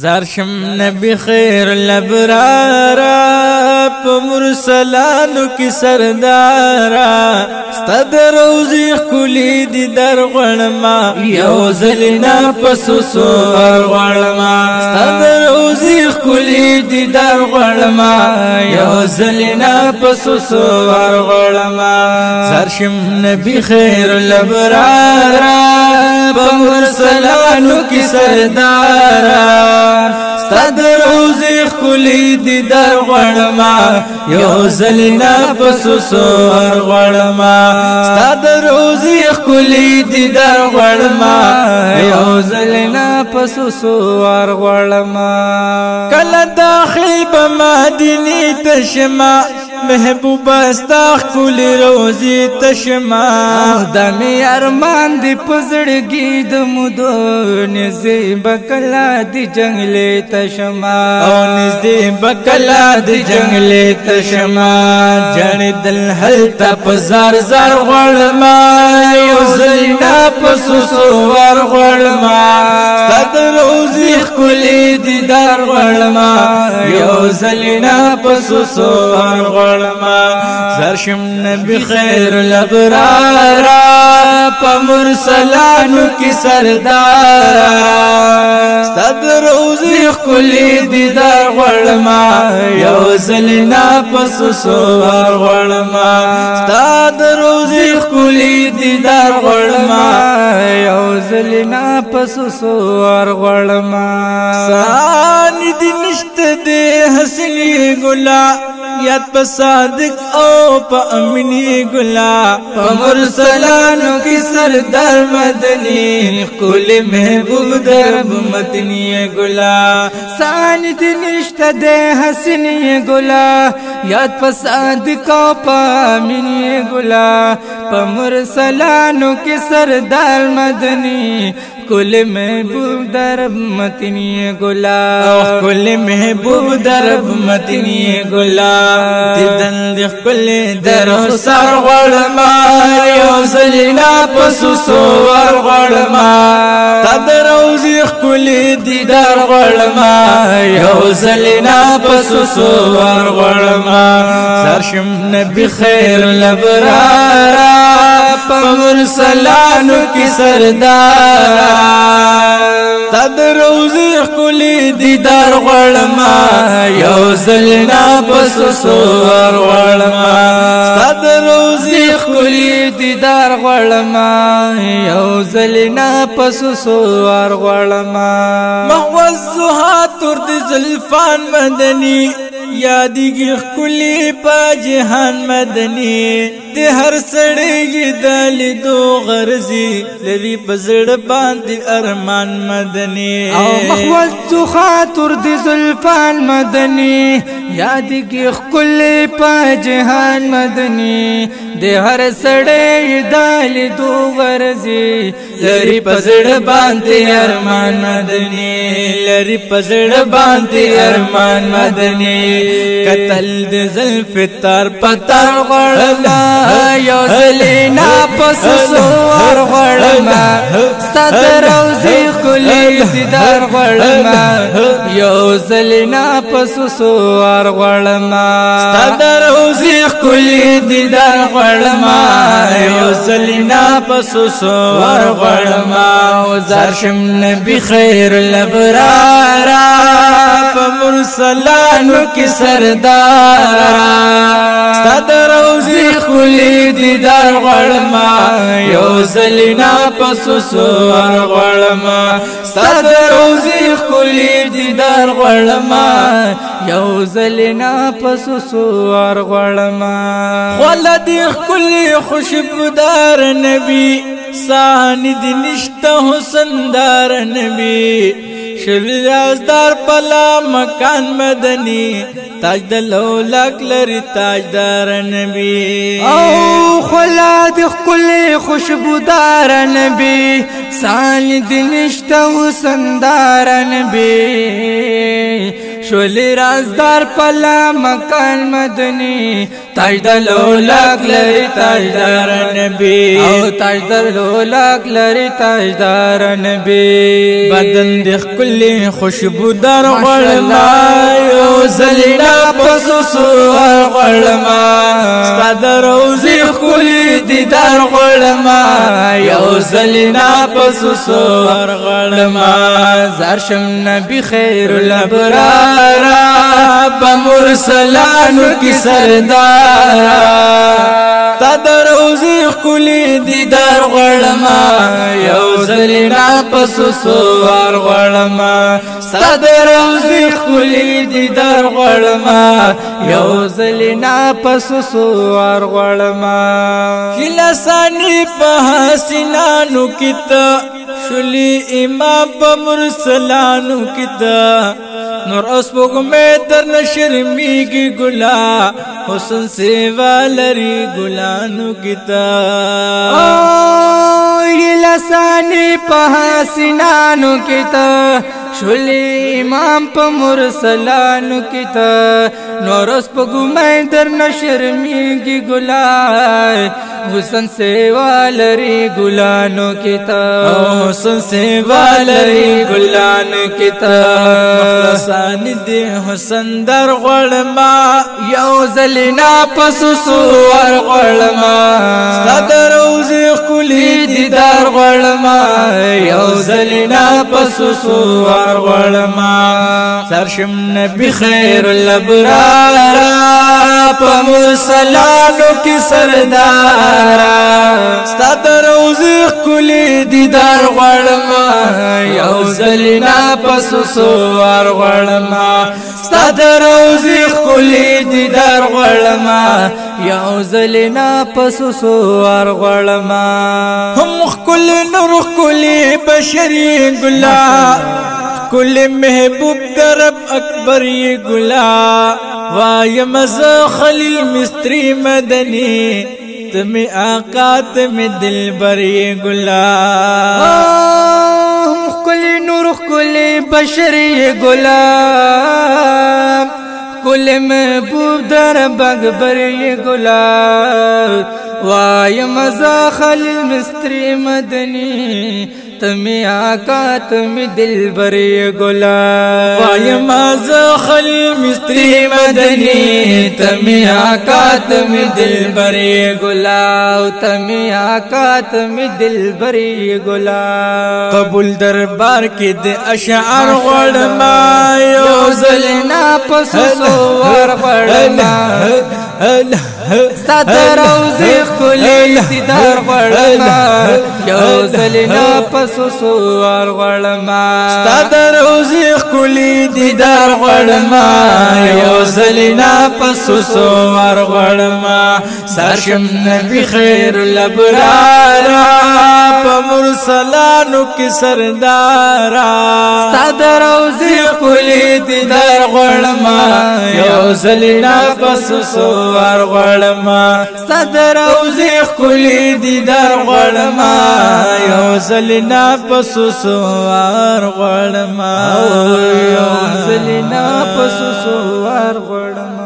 زارشم نبی خیر الابرارا پا مرسلانو کی سردارا ستد روزی خکولی دی در غړما یو زلنا پسو سور غړما ستد روزی خکولی دی در غړما یو زلنا پسو سور غړما زارشم نبی خیر الابرارا پا مرسلانو کی سردارا ستد روزی خکولی دی در غړما یو زلنا پسو سور غړما ستد روزی خکولی دی در غړما یو زلنا پسو سور غړما کله داخل بمدینی تشما محبوب استا خکولی روزی تشما دمی ارمان دی پزړګي د مودو نزی بکلا دی جنگلی تشما او نزدی بکلا دی جنگلی تشما جن دل حلتا پزار زار غړما یو زلنا پسو سور غړما ستد روزی خکولی دی در غړما یو زلنا پسو سور غړما زرشم نبی خیر الابرارا پا مرسلانو کی سردارا ستد روزی خکولی دی در غړما یو زلنا پسو سور غړما ستد روزی خکولی دی در غړما یو زلنا پسو سور غړما سانی دی نشت دی حسنی گلا یاد پا صادق او پا امنی گلا پا مرسلانو کی سردار مدنی خکولی محبوب درب مدنی گلا ساند نشت دے حسنی گلا یاد پا صادق او پا امنی گلا پا مرسلانو کی سردار مدنی کل محبوب درب متنی گلا کل محبوب درب متنی گلا دیدن دیخ کل در سر غړما یو زلنا پسو سور غړما تد روزی خکولی دیدار غړما یو زلنا پسو سور غړما زرشم نبی خیر الابرارا پا مرسلانو کی سردارا تد روزی خکولی دیدار غړما یو زلنا پسو سور غړما تد روزی خکولی دیدار غړما یو زلنا پسو سور غړما محوز زها ترد زلفان مدنی یادیږي خکولی پا جهان مدنی دی هر سړی دل دو غرزی لری پزړ باندې ارمان مدنی او محوز تو خاطر دی زلفان مدنی یادیږي خکولی پا جهان مدنی دی هر سړی دل دو غرزی لری پزړ باندې ارمان مدنی لری پزړ باندې ارمان مدنی قتل د زلف تر پتر غړما یو زلینا پسو سور غړما ستد روزی خکولی دیدار غړما یو زلینا پسو سور غړما ستد روزی خکولی دیدار غړما یو زلینا پسو سور غړما زرشم نبی خیر الابرارا پا مرسلانو کی سردارا ستد روزی خکولی دیدار غړما یو زلنا پسو سور غړما ستد روزی خکولی دیدار غړما یو زلنا پسو سور غړما خولدی خکولی خوشبودار نبی سانی دی نشتا حسندار نبی شلازدار پلا مکان مدنی تاج دلولک لری تاجدار نبی او خلاد خکولی خوشبودار نبی سانی دی نشتا حسندار نبی شولی رازدار پلا مکان مدنی تاجدار لولاک لری تاجدار نبی او تاجدار لولاک لری تاجدار نبی بدن دخ کلی خوشبودار غړما یو زلینا پسوسو غړما ستاد روزي کلی دیدار غړما یو زلینا پسوسو غړما زرشم نبی خیر الابرار بمرسلانو کی سردار ستاد روزي کلی دیدار غړما یو زلینا پسوسو غړما ستاد روزي کلی دیدار غړما یو زلینا پسوسو غړما خلصانی په حسینانو کیتا شلی امام په مرسلانو کیتا نور اوس پګمه تر نشرمیږي ګلا حسن سیوا لري ګلانو کیتا لسانی په حسینانو کیتا شلی امام په مرسلانو کیتا نور اوس پګمه در نشرمیږي ګلا حسن سیوا لري ګلانو کیتا حسن سیوا لري ګلانو کیتا مخلصان دي حسن در غړما یو زلینا پسوسو ور غړما ستاد روزي کلی دیدار غړما یو زلینا پسوسو ور غړما سرشم نبی خیر الابرار په مرسلانو کی سردار ستاد روزي کلی دیدار غړما یو زلینا پسوسو ور غړما ستاد روزي کلی دیدار غړما یو زلینا پسوسو ور غړما هم کل نور کلی بشری ګلا کل محبوب درب اکبر یہ گلا وای مزا خلیل مستری مدنی تمہیں آقا تمہیں دل بر یہ گلا کل نور کل بشر یہ گلا کل محبوب درب اکبر یہ گلا وای مزا خلیل مستری مدنی تمی آقا تمی دل بری گلا وای مازا خلیل مستری مدنی تمی آقا تمی دل بری گلا تمی آقا تمی دل بری گلا قبول دربار کی د اشعار غړما یو زلینا پسوسو ور غړما ستاد روزي کلی دیدار غړما یو زلینا پسوسو ور غړما ستاد روزي کلی دیدار غړما یو زلینا پسوسو ور غړما سرشم نبی خیر الابرار په مرسلانو کی سردار ستاد روزي کلی دیدار غړما یو زلینا پسوسو ور غړما ستاد روزي کلی دیدار غړما یو زلینا پسوسو ور غړما یو زلینا پسوسو ور غړما